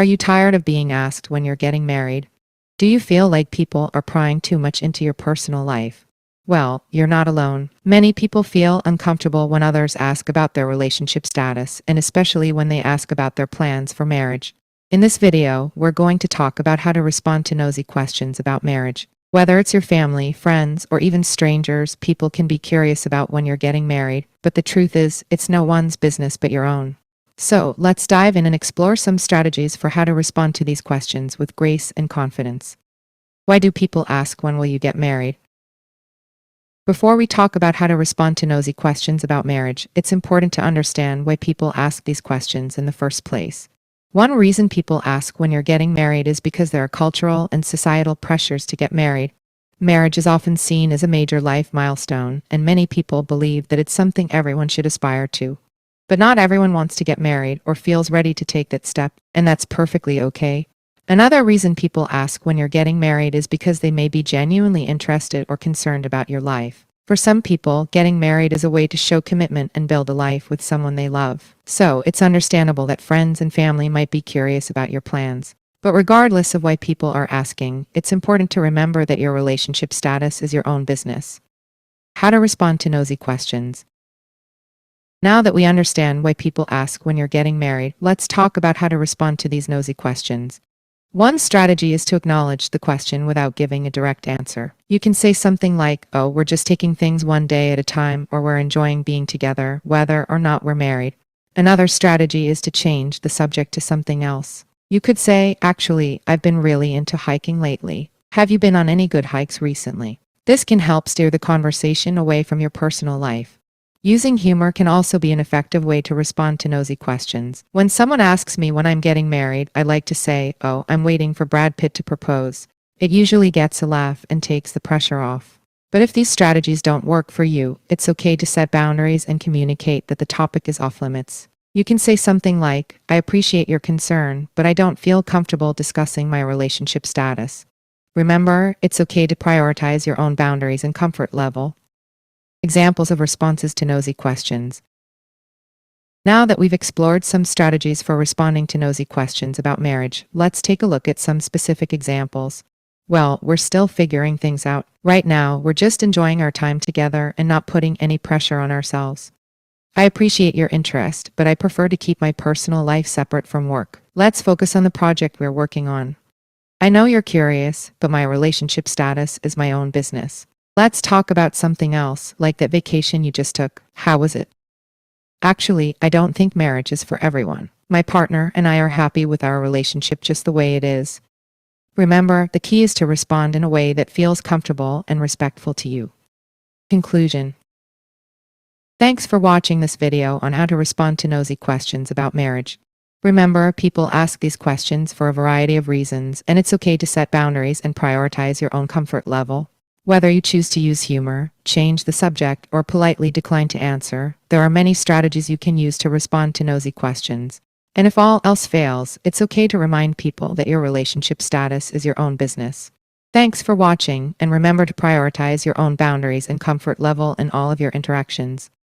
Are you tired of being asked when you're getting married? Do you feel like people are prying too much into your personal life? Well, you're not alone. Many people feel uncomfortable when others ask about their relationship status, and especially when they ask about their plans for marriage. In this video, we're going to talk about how to respond to nosy questions about marriage. Whether it's your family, friends, or even strangers, people can be curious about when you're getting married, but the truth is, it's no one's business but your own. So, let's dive in and explore some strategies for how to respond to these questions with grace and confidence. Why do people ask when will you get married? Before we talk about how to respond to nosy questions about marriage, it's important to understand why people ask these questions in the first place. One reason people ask when you're getting married is because there are cultural and societal pressures to get married. Marriage is often seen as a major life milestone, and many people believe that it's something everyone should aspire to. But not everyone wants to get married or feels ready to take that step, and that's perfectly okay. Another reason people ask when you're getting married is because they may be genuinely interested or concerned about your life. For some people, getting married is a way to show commitment and build a life with someone they love. So, it's understandable that friends and family might be curious about your plans. But regardless of why people are asking, it's important to remember that your relationship status is your own business. How to respond to nosy questions. Now that we understand why people ask when you're getting married, let's talk about how to respond to these nosy questions. One strategy is to acknowledge the question without giving a direct answer. You can say something like, "Oh, we're just taking things one day at a time," or "We're enjoying being together, whether or not we're married." Another strategy is to change the subject to something else. You could say, "Actually, I've been really into hiking lately. Have you been on any good hikes recently?" This can help steer the conversation away from your personal life. Using humor can also be an effective way to respond to nosy questions. When someone asks me when I'm getting married, I like to say, "Oh, I'm waiting for Brad Pitt to propose." It usually gets a laugh and takes the pressure off. But if these strategies don't work for you, it's okay to set boundaries and communicate that the topic is off limits. You can say something like, "I appreciate your concern, but I don't feel comfortable discussing my relationship status." Remember, it's okay to prioritize your own boundaries and comfort level. Examples of responses to nosy questions. Now that we've explored some strategies for responding to nosy questions about marriage, let's take a look at some specific examples. Well, we're still figuring things out. Right now, we're just enjoying our time together and not putting any pressure on ourselves. I appreciate your interest, but I prefer to keep my personal life separate from work. Let's focus on the project we're working on. I know you're curious, but my relationship status is my own business. Let's talk about something else, like that vacation you just took. How was it? Actually, I don't think marriage is for everyone. My partner and I are happy with our relationship just the way it is. Remember, the key is to respond in a way that feels comfortable and respectful to you. Conclusion. Thanks for watching this video on how to respond to nosy questions about marriage. Remember, people ask these questions for a variety of reasons, and it's okay to set boundaries and prioritize your own comfort level. Whether you choose to use humor, change the subject, or politely decline to answer, there are many strategies you can use to respond to nosy questions. And if all else fails, it's okay to remind people that your relationship status is your own business. Thanks for watching, and remember to prioritize your own boundaries and comfort level in all of your interactions.